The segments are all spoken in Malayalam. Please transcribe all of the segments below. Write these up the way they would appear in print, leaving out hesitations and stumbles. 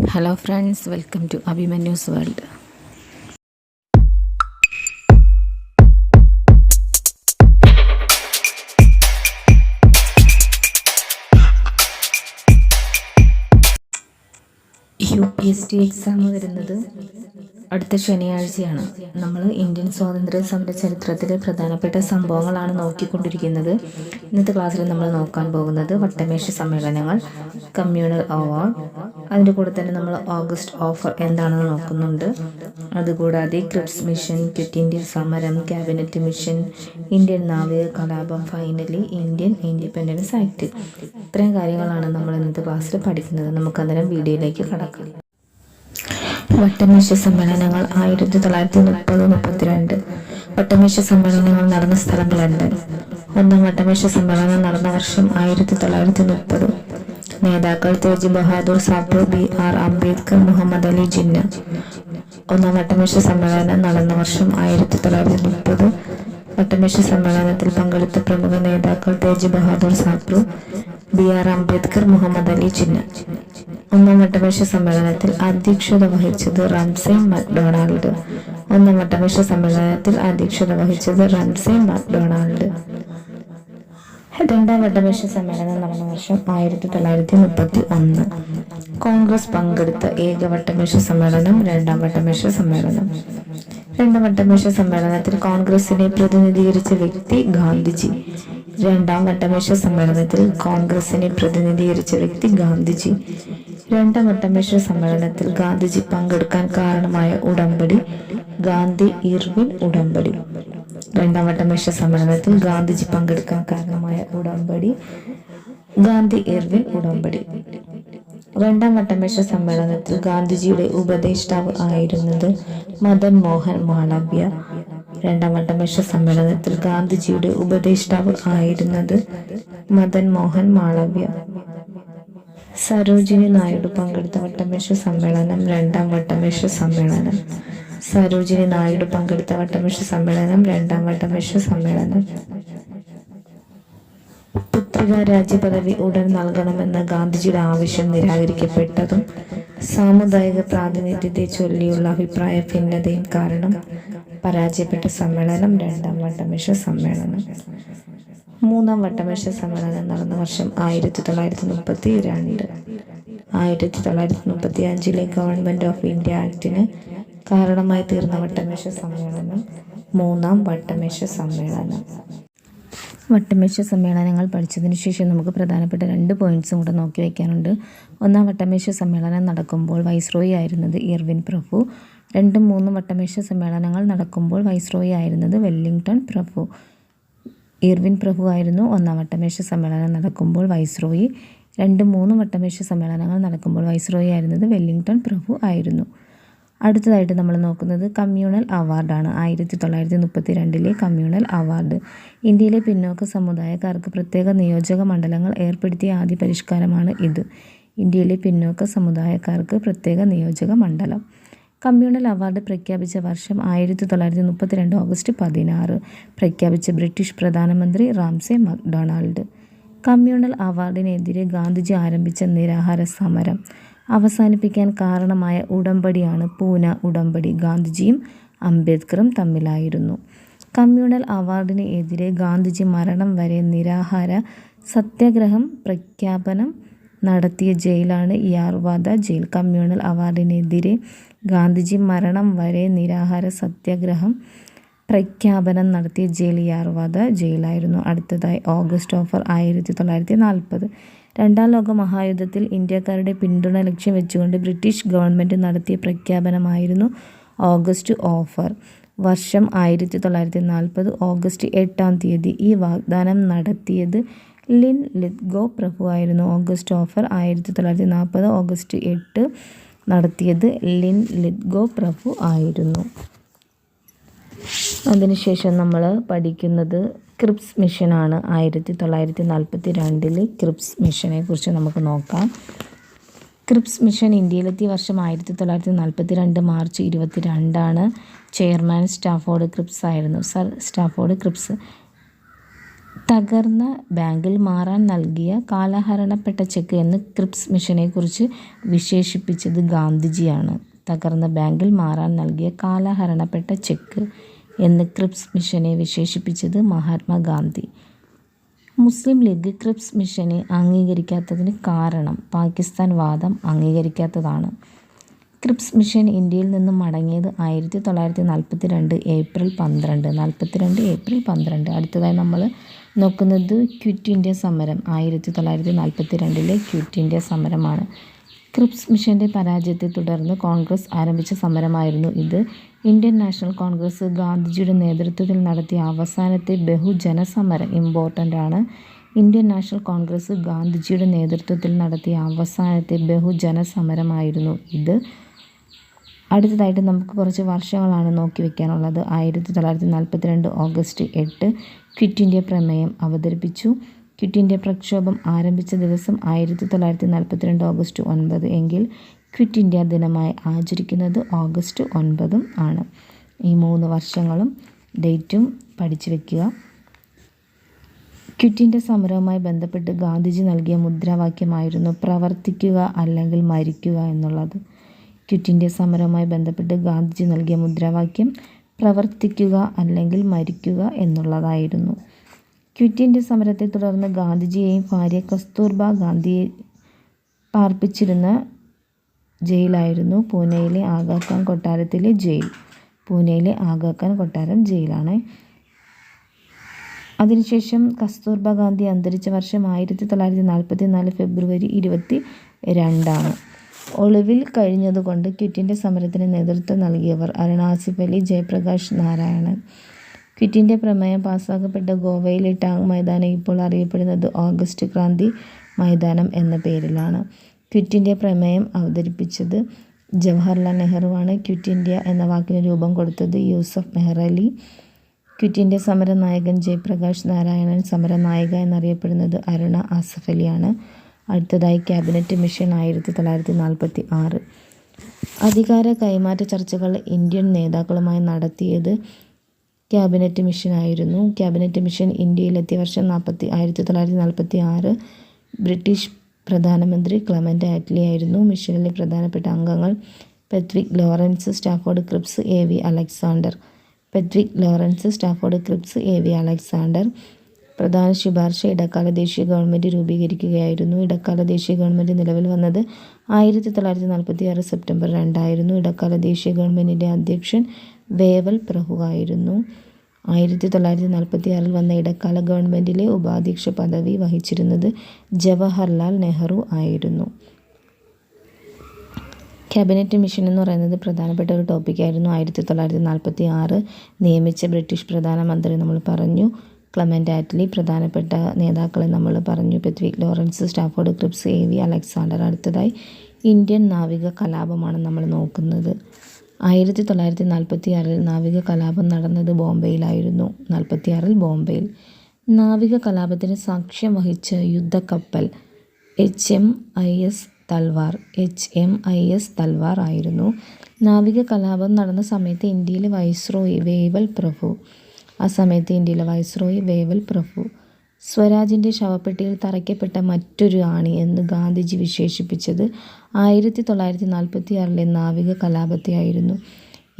Hello friends, welcome to Abhimanyu's world. UPSC exam വരുന്നത് അടുത്ത ശനിയാഴ്ചയാണ്. നമ്മൾ ഇന്ത്യൻ സ്വാതന്ത്ര്യ സമര ചരിത്രത്തിലെ പ്രധാനപ്പെട്ട സംഭവങ്ങളാണ് നോക്കിക്കൊണ്ടിരിക്കുന്നത്. ഇന്നത്തെ ക്ലാസ്സിൽ നമ്മൾ നോക്കാൻ പോകുന്നത് വട്ടമേശ സമ്മേളനങ്ങൾ, കമ്മ്യൂണൽ അവാർഡ്, അതിൻ്റെ കൂടെ തന്നെ നമ്മൾ ഓഗസ്റ്റ് ഓഫർ എന്താണെന്ന് നോക്കുന്നുണ്ട്. അതുകൂടാതെ ക്രിപ്സ് മിഷൻ, ക്വിറ്റ് ഇന്ത്യ സമരം, ക്യാബിനറ്റ് മിഷൻ, ഇന്ത്യൻ നാവിക കലാപം, ഫൈനലി ഇന്ത്യൻ ഇൻഡിപെൻഡൻസ് ആക്ട്. ഇത്രയും കാര്യങ്ങളാണ് നമ്മൾ ഇന്നത്തെ ക്ലാസ്സിൽ പഠിക്കുന്നത്. നമുക്ക് അന്നേരം വീഡിയോയിലേക്ക് കടക്കാം. വട്ടമേശ സമ്മേളനങ്ങൾ 1930-32. വട്ടമേശ സമ്മേളനങ്ങൾ നടന്ന സ്ഥലം ലണ്ടൻ. ഒന്നാം വട്ടമേശ സമ്മേളനം നടന്ന വർഷം 1930. നേതാക്കൾ തേജ് ബഹാദൂർ സാപ്രു, BR അംബേദ്കർ, മുഹമ്മദ് അലി ജിന്ന. ഒന്നാം വട്ടമേശ സമ്മേളനം നടന്ന വർഷം 1930. വട്ടമേശ സമ്മേളനത്തിൽ പങ്കെടുത്ത പ്രമുഖ നേതാക്കൾ തേജ് ബഹാദൂർ സാപ്രു, BR അംബേദ്കർ, മുഹമ്മദ് അലി ജിന്ന. ഒന്നാം വട്ടമേശ സമ്മേളനത്തിൽ അധ്യക്ഷത വഹിച്ചത് റംസെ മക്ഡൊണാൾഡ്. ഒന്നാം വട്ടമേശ സമ്മേളനത്തിൽ അധ്യക്ഷത വഹിച്ചത് റംസെ മക്ഡൊണാൾഡ്. രണ്ടാം വട്ടമേശ സമ്മേളനം നടന്ന വർഷം 1931. കോൺഗ്രസ് പങ്കെടുത്ത ഏക വട്ടമേശ സമ്മേളനം രണ്ടാം വട്ടമേശ സമ്മേളനം. രണ്ടാം വട്ടമേശ സമ്മേളനത്തിൽ കോൺഗ്രസിനെ പ്രതിനിധീകരിച്ച വ്യക്തി ഗാന്ധിജി. രണ്ടാം വട്ടമേശ സമ്മേളനത്തിൽ കോൺഗ്രസിനെ പ്രതിനിധീകരിച്ച വ്യക്തി ഗാന്ധിജി. രണ്ടാം വട്ടമേശ സമ്മേളനത്തിൽ ഗാന്ധിജി പങ്കെടുക്കാൻ കാരണമായ ഉടമ്പടി ഗാന്ധി ഇർവിൻ ഉടമ്പടി. രണ്ടാം വട്ടമേശ സമ്മേളനത്തിൽ ഗാന്ധിജി പങ്കെടുക്കാൻ കാരണമായ ഉടമ്പടി ഗാന്ധി ഇർവിൻ ഉടമ്പടി. രണ്ടാം വട്ടമേശ സമ്മേളനത്തിൽ ഗാന്ധിജിയുടെ ഉപദേഷ്ടാവ് ആയിരുന്നത് മദൻ മോഹൻ മാളവ്യ. രണ്ടാം വട്ടമേശ സമ്മേളനത്തിൽ ഗാന്ധിജിയുടെ ഉപദേഷ്ടാവ് ആയിരുന്നത് മദൻ മോഹൻ മാളവ്യ. സരോജിനി നായിഡു പങ്കെടുത്ത വട്ടമേശ സമ്മേളനം രണ്ടാം വട്ടമേശ സമ്മേളനം. സരോജിനി നായിഡു പങ്കെടുത്ത വട്ടമേശ സമ്മേളനം രണ്ടാം വട്ടമേശ സമ്മേളനം. പുത്രിക രാജ്യപദവി ഉടൻ നൽകണമെന്ന ഗാന്ധിജിയുടെ ആവശ്യം നിരാകരിക്കപ്പെട്ടതും സാമുദായിക പ്രാതിനിധ്യത്തെ ചൊല്ലിയുള്ള അഭിപ്രായ ഭിന്നതയും കാരണം പരാജയപ്പെട്ട സമ്മേളനം രണ്ടാം വട്ടമേശ സമ്മേളനം. മൂന്നാം വട്ടമേശ സമ്മേളനം നടന്ന വർഷം 1932. 1935 ഗവൺമെന്റ് ഓഫ് ഇന്ത്യ ആക്ടിന് കാരണമായി തീർന്ന വട്ടമേശ സമ്മേളനം മൂന്നാം വട്ടമേശ സമ്മേളനം. വട്ടമേശ സമ്മേളനങ്ങൾ പഠിച്ചതിന് ശേഷം നമുക്ക് പ്രധാനപ്പെട്ട 2 പോയിന്റ്സും കൂടെ നോക്കി വയ്ക്കാനുണ്ട്. ഒന്നാം വട്ടമേശ സമ്മേളനം നടക്കുമ്പോൾ വൈസ്രോയി ആയിരുന്നത് ഇർവിൻ പ്രഭു. 2, 3 വട്ടമേശ സമ്മേളനങ്ങൾ നടക്കുമ്പോൾ വൈസ്രോയി ആയിരുന്നത് വെല്ലിംഗ്ടൺ പ്രഭു. ഇർവിൻ പ്രഭു ആയിരുന്നു ഒന്നാം വട്ടമേശ സമ്മേളനം നടക്കുമ്പോൾ വൈസ്രോയി. 2, 3 വട്ടമേശ സമ്മേളനങ്ങൾ നടക്കുമ്പോൾ വൈസ്രോയി ആയിരുന്നത് വെല്ലിംഗ്ടൺ പ്രഭു ആയിരുന്നു. അടുത്തതായിട്ട് നമ്മൾ നോക്കുന്നത് കമ്മ്യൂണൽ അവാർഡാണ്. 1932 കമ്മ്യൂണൽ അവാർഡ്. ഇന്ത്യയിലെ പിന്നോക്ക സമുദായക്കാർക്ക് പ്രത്യേക നിയോജക മണ്ഡലങ്ങൾ ഏർപ്പെടുത്തിയ ആദ്യ പരിഷ്കാരമാണ് ഇത്. ഇന്ത്യയിലെ പിന്നോക്ക സമുദായക്കാർക്ക് പ്രത്യേക നിയോജക മണ്ഡലം. കമ്മ്യൂണൽ അവാർഡ് പ്രഖ്യാപിച്ച വർഷം 1932 ഓഗസ്റ്റ് 16. പ്രഖ്യാപിച്ച ബ്രിട്ടീഷ് പ്രധാനമന്ത്രി റാംസെ മക്ഡൊണാൾഡ്. കമ്മ്യൂണൽ അവാർഡിനെതിരെ ഗാന്ധിജി ആരംഭിച്ച നിരാഹാര സമരം അവസാനിപ്പിക്കാൻ കാരണമായ ഉടമ്പടിയാണ് പൂന ഉടമ്പടി. ഗാന്ധിജിയും അംബേദ്കറും തമ്മിലായിരുന്നു. കമ്മ്യൂണൽ അവാർഡിന് എതിരെ ഗാന്ധിജി മരണം വരെ നിരാഹാര സത്യാഗ്രഹം പ്രഖ്യാപനം നടത്തിയ ജയിലാണ് യാർവാദ ജയിൽ. കമ്മ്യൂണൽ അവാർഡിനെതിരെ ഗാന്ധിജി മരണം വരെ നിരാഹാര സത്യാഗ്രഹം പ്രഖ്യാപനം നടത്തിയ ജയിൽ യാർവാദ ജയിലായിരുന്നു. അടുത്തതായി ഓഗസ്റ്റ് ഓഫർ 1940. രണ്ടാം ലോക മഹായുദ്ധത്തിൽ ഇന്ത്യക്കാരുടെ പിന്തുണ ലക്ഷ്യം വെച്ചുകൊണ്ട് ബ്രിട്ടീഷ് ഗവൺമെൻറ് നടത്തിയ പ്രഖ്യാപനമായിരുന്നു ഓഗസ്റ്റ് ഓഫർ. വർഷം 1940 ഓഗസ്റ്റ് 8. ഈ വാഗ്ദാനം നടത്തിയത് ലിൻ ലിത്ഗോ പ്രഭു ആയിരുന്നു. ഓഗസ്റ്റ് ഓഫർ 1940 ഓഗസ്റ്റ് 8 നടത്തിയത് ലിൻ ലിത്ഗോ പ്രഭു ആയിരുന്നു. അതിനുശേഷം നമ്മൾ പഠിക്കുന്നത് ക്രിപ്സ് മിഷനാണ്. 1942 ക്രിപ്സ് മിഷനെ കുറിച്ച് നമുക്ക് നോക്കാം. ക്രിപ്സ് മിഷൻ ഇന്ത്യയിലെത്തിയ വർഷം 1942 മാർച്ച് 22. ചെയർമാൻ സ്റ്റാഫോർഡ് ക്രിപ്സ് ആയിരുന്നു. Sir Stafford Cripps. തകർന്ന ബാങ്കിൽ മാറാൻ നൽകിയ കാലഹരണപ്പെട്ട ചെക്ക് എന്ന് ക്രിപ്സ് മിഷനെക്കുറിച്ച് വിശേഷിപ്പിച്ചത് ഗാന്ധിജിയാണ്. തകർന്ന ബാങ്കിൽ മാറാൻ നൽകിയ കാലഹരണപ്പെട്ട ചെക്ക് എന്ന് ക്രിപ്സ് മിഷനെ വിശേഷിപ്പിച്ചത് മഹാത്മാഗാന്ധി. മുസ്ലിം ലീഗ് ക്രിപ്സ് മിഷനെ അംഗീകരിക്കാത്തതിന് കാരണം പാകിസ്ഥാൻ വാദം അംഗീകരിക്കാത്തതാണ്. ക്രിപ്സ് മിഷൻ ഇന്ത്യയിൽ നിന്നും മടങ്ങിയത് 1942 ഏപ്രിൽ 12. അടുത്തതായി നമ്മൾ നോക്കുന്നത് ക്വിറ്റ് ഇന്ത്യ സമരം. 1942 ക്വിറ്റ് ഇന്ത്യ സമരമാണ്. ക്രിപ്സ് മിഷൻ്റെ പരാജയത്തെ തുടർന്ന് കോൺഗ്രസ് ആരംഭിച്ച സമരമായിരുന്നു ഇത്. ഇന്ത്യൻ നാഷണൽ കോൺഗ്രസ് ഗാന്ധിജിയുടെ നേതൃത്വത്തിൽ നടത്തിയ അവസാനത്തെ ബഹുജന സമരം. ഇമ്പോർട്ടൻ്റ് ആണ്. ഇന്ത്യൻ നാഷണൽ കോൺഗ്രസ് ഗാന്ധിജിയുടെ നേതൃത്വത്തിൽ നടത്തിയ അവസാനത്തെ ബഹുജന സമരമായിരുന്നു ഇത്. അടുത്തതായിട്ട് നമുക്ക് കുറച്ച് വർഷങ്ങളാണ് നോക്കി വയ്ക്കാനുള്ളത്. 1942 ഓഗസ്റ്റ് 8 ക്വിറ്റ് ഇന്ത്യ പ്രമേയം അവതരിപ്പിച്ചു. ക്വിറ്റ് ഇന്ത്യ പ്രക്ഷോഭം ആരംഭിച്ച ദിവസം 1942 ഓഗസ്റ്റ് 9 എങ്കിൽ ക്വിറ്റ് ഇന്ത്യ ദിനമായി ആചരിക്കുന്നത് ഓഗസ്റ്റ് 9 ആണ്. ഈ 3 വർഷങ്ങളും ഡേറ്റും പഠിച്ചു വയ്ക്കുക. ക്വിറ്റ് ഇന്ത്യ സമരവുമായി ബന്ധപ്പെട്ട് ഗാന്ധിജി നൽകിയ മുദ്രാവാക്യമായിരുന്നു പ്രവർത്തിക്കുക അല്ലെങ്കിൽ മരിക്കുക എന്നുള്ളത്. ക്വിറ്റ് ഇന്ത്യ സമരവുമായി ബന്ധപ്പെട്ട് ഗാന്ധിജി നൽകിയ മുദ്രാവാക്യം പ്രവർത്തിക്കുക അല്ലെങ്കിൽ മരിക്കുക എന്നുള്ളതായിരുന്നു. ക്വിറ്റ് ഇന്ത്യ സമരത്തെ തുടർന്ന് ഗാന്ധിജിയെയും ഭാര്യ കസ്തൂർബ ഗാന്ധിയെ പാർപ്പിച്ചിരുന്ന ജയിലായിരുന്നു പൂനെയിലെ ആഗാഖാൻ കൊട്ടാരത്തിലെ ജയിൽ. പൂനെയിലെ ആഗാഖാൻ കൊട്ടാരം ജയിലാണ്. അതിനുശേഷം കസ്തൂർബ ഗാന്ധി അന്തരിച്ച വർഷം 1944 ഫെബ്രുവരി 22 ഒളിവിൽ കഴിഞ്ഞതുകൊണ്ട് ക്വിറ്റ് ഇന്ത്യ സമരത്തിന് നേതൃത്വം നൽകിയവർ അരുണ ആസിഫ് അലി, ജയപ്രകാശ് നാരായണൻ. ക്വിറ്റ് ഇന്ത്യ പ്രമേയം പാസ്സാക്കപ്പെട്ട ഗോവയിലെ ടാങ് മൈതാനം ഇപ്പോൾ അറിയപ്പെടുന്നത് ഓഗസ്റ്റ് ക്രാന്തി മൈതാനം എന്ന പേരിലാണ്. ക്വിറ്റ് ഇന്ത്യ പ്രമേയം അവതരിപ്പിച്ചത് ജവഹർലാൽ നെഹ്റുവാണ്. ക്വിറ്റ് ഇന്ത്യ എന്ന വാക്കിന് രൂപം കൊടുത്തത് യൂസഫ് മെഹ്റലി. ക്വിറ്റ് ഇന്ത്യ സമര നായകൻ ജയപ്രകാശ് നാരായണൻ. സമര നായിക എന്നറിയപ്പെടുന്നത് അരുണ ആസിഫ് അലിയാണ്. അടുത്തതായി ക്യാബിനറ്റ് മിഷൻ 1946. അധികാര കൈമാറ്റ ചർച്ചകൾ ഇന്ത്യൻ നേതാക്കളുമായി നടത്തിയത് ക്യാബിനറ്റ് മിഷനായിരുന്നു. ക്യാബിനറ്റ് മിഷൻ ഇന്ത്യയിലെത്തിയ വർഷം 1946. ബ്രിട്ടീഷ് പ്രധാനമന്ത്രി ക്ലെമന്റ് ആറ്റ്ലി ആയിരുന്നു. മിഷനിലെ പ്രധാനപ്പെട്ട അംഗങ്ങൾ Pethick Lawrence, Stafford Cripps, AV Alexander. Pethick Lawrence, Stafford Cripps, AV Alexander. പ്രധാന ശുപാർശ ഇടക്കാല ദേശീയ ഗവൺമെൻറ് രൂപീകരിക്കുകയായിരുന്നു. ഇടക്കാല ദേശീയ ഗവൺമെൻറ് നിലവിൽ വന്നത് 1946 സെപ്റ്റംബർ 2 ആയിരുന്നു. ഇടക്കാല ദേശീയ ഗവൺമെൻറ്റിൻ്റെ അധ്യക്ഷൻ വേവൽ പ്രഭു ആയിരുന്നു. 1946 വന്ന ഇടക്കാല ഗവൺമെൻറ്റിലെ ഉപാധ്യക്ഷ പദവി വഹിച്ചിരുന്നത് ജവഹർലാൽ നെഹ്റു ആയിരുന്നു. ക്യാബിനറ്റ് മിഷൻ എന്ന് പറയുന്നത് പ്രധാനപ്പെട്ട ഒരു ടോപ്പിക്കായിരുന്നു. 1946 നിയമിച്ച ബ്രിട്ടീഷ് പ്രധാനമന്ത്രി നമ്മൾ പറഞ്ഞു ക്ലെമന്റ് ആറ്റ്ലി. പ്രധാനപ്പെട്ട നേതാക്കളെ നമ്മൾ പറഞ്ഞു Pethick Lawrence, Stafford Cripps, AV Alexander. അടുത്തതായി ഇന്ത്യൻ നാവിക കലാപമാണ് നമ്മൾ നോക്കുന്നത്. 1946 നാവിക കലാപം നടന്നത് ബോംബെയിലായിരുന്നു. 46 ബോംബെയിൽ. നാവിക കലാപത്തിന് സാക്ഷ്യം വഹിച്ച യുദ്ധക്കപ്പൽ HMIS തൽവാർ ആയിരുന്നു. നാവിക കലാപം നടന്ന സമയത്ത് ഇന്ത്യയിലെ വൈസ്രോയി വേവൽ പ്രഭു സ്വരാജിൻ്റെ ശവപ്പെട്ടിയിൽ തറയ്ക്കപ്പെട്ട മറ്റൊരു ആണി എന്ന് ഗാന്ധിജി വിശേഷിപ്പിച്ചത് 1946 നാവിക കലാപത്തെയായിരുന്നു.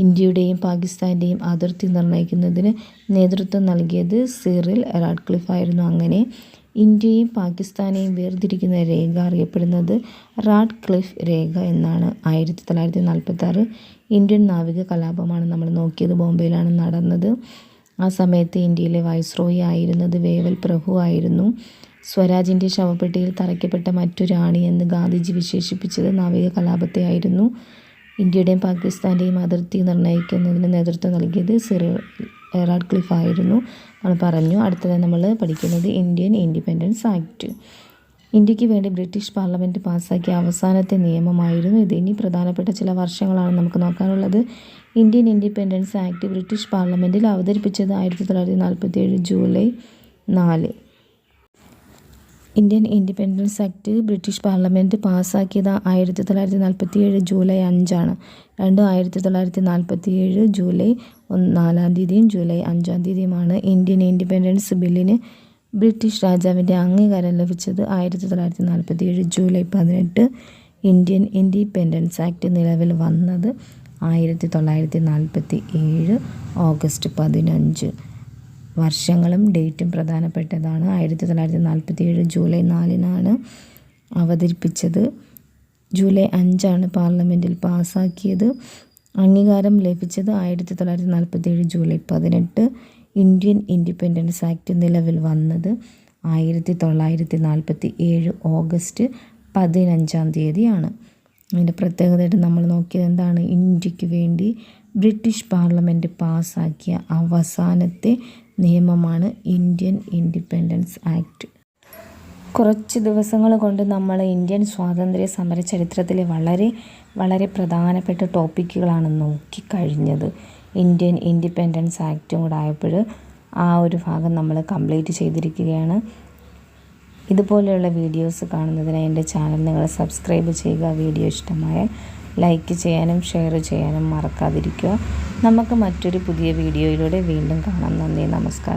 ഇന്ത്യയുടെയും പാകിസ്ഥാൻ്റെയും അതിർത്തി നിർണ്ണയിക്കുന്നതിന് നേതൃത്വം നൽകിയത് സിറിൽ റാഡ്ക്ലിഫ് ആയിരുന്നു. അങ്ങനെ ഇന്ത്യയും പാകിസ്ഥാനെയും വേർതിരിക്കുന്ന രേഖ അറിയപ്പെടുന്നത് റാഡ്ക്ലിഫ് രേഖ എന്നാണ്. 1946 ഇന്ത്യൻ നാവിക കലാപമാണ് നമ്മൾ നോക്കിയത്. ബോംബെയിലാണ് നടന്നത്. ആ സമയത്ത് ഇന്ത്യയിലെ വൈസ്രോയി ആയിരുന്നത് വേവൽ പ്രഭു ആയിരുന്നു. സ്വരാജിൻ്റെ ശവപ്പെട്ടിയിൽ തറയ്ക്കപ്പെട്ട മറ്റൊരാണി എന്ന് ഗാന്ധിജി വിശേഷിപ്പിച്ചത് നാവിക കലാപത്തെ ആയിരുന്നു. ഇന്ത്യയുടെയും പാകിസ്ഥാൻ്റെയും അതിർത്തി നിർണ്ണയിക്കുന്നതിന് നേതൃത്വം നൽകിയത് സിറിൽ റാഡ്ക്ലിഫ് ആയിരുന്നു നമ്മൾ പറഞ്ഞു. അടുത്തതായി നമ്മൾ പഠിക്കുന്നത് ഇന്ത്യൻ ഇൻഡിപെൻഡൻസ് ആക്ട്. ഇന്ത്യക്ക് വേണ്ടി ബ്രിട്ടീഷ് പാർലമെൻറ്റ് പാസ്സാക്കിയ അവസാനത്തെ നിയമമായിരുന്നു ഇത്. ഇനി പ്രധാനപ്പെട്ട ചില വർഷങ്ങളാണ് നമുക്ക് നോക്കാനുള്ളത്. ഇന്ത്യൻ ഇൻഡിപെൻഡൻസ് ആക്ട് ബ്രിട്ടീഷ് പാർലമെൻറ്റിൽ അവതരിപ്പിച്ചത് 1947 July 4. Indian Independence Act British parliament പാസ്സാക്കിയത് 1947 ജൂലൈ 5 ആണ്. രണ്ടും 1947 ജൂലൈ 4 ജൂലൈ 5 ഇന്ത്യൻ ഇൻഡിപെൻഡൻസ് ബില്ലിന് ബ്രിട്ടീഷ് രാജാവിൻ്റെ അംഗീകാരം ലഭിച്ചത് 1947 ജൂലൈ 18. ഇന്ത്യൻ ഇൻഡിപെൻഡൻസ് ആക്ട് നിലവിൽ വന്നത് 1947 ഓഗസ്റ്റ് 15. വർഷങ്ങളും ഡേറ്റും പ്രധാനപ്പെട്ടതാണ്. 1947 ജൂലൈ 4 അവതരിപ്പിച്ചത്. ജൂലൈ 5 പാർലമെൻറ്റിൽ പാസ്സാക്കിയത്. അംഗീകാരം ലഭിച്ചത് 1947 ജൂലൈ 18. ഇന്ത്യൻ ഇൻഡിപെൻഡൻസ് ആക്ട് നിലവിൽ വന്നത് 1947 ഓഗസ്റ്റ് 15 അതിൻ്റെ പ്രത്യേകതയായിട്ട് നമ്മൾ നോക്കിയത് എന്താണ്? ഇന്ത്യക്ക് വേണ്ടി ബ്രിട്ടീഷ് പാർലമെൻറ്റ് പാസ്സാക്കിയ അവസാനത്തെ നിയമമാണ് ഇന്ത്യൻ ഇൻഡിപെൻഡൻസ് ആക്ട്. കുറച്ച് ദിവസങ്ങൾ കൊണ്ട് നമ്മൾ ഇന്ത്യൻ സ്വാതന്ത്ര്യ സമര ചരിത്രത്തിലെ വളരെ വളരെ പ്രധാനപ്പെട്ട ടോപ്പിക്കുകളാണ് നോക്കിക്കഴിഞ്ഞത്. ഇന്ത്യൻ ഇൻഡിപെൻഡൻസ് ആക്റ്റും കൂടെ ആയപ്പോൾ ആ ഒരു ഭാഗം നമ്മൾ കംപ്ലീറ്റ് ചെയ്തിരിക്കുകയാണ്. ഇതുപോലെയുള്ള വീഡിയോസ് കാണുന്നതിനായി എൻ്റെ ചാനൽ നിങ്ങൾ സബ്സ്ക്രൈബ് ചെയ്യുക. വീഡിയോ ഇഷ്ടമായാൽ ലൈക്ക് ചെയ്യാനും ഷെയർ ചെയ്യാനും മറക്കാതിരിക്കുക. നമുക്ക് മറ്റൊരു പുതിയ വീഡിയോയിലൂടെ വീണ്ടും കാണാം. നന്ദി, നമസ്കാരം.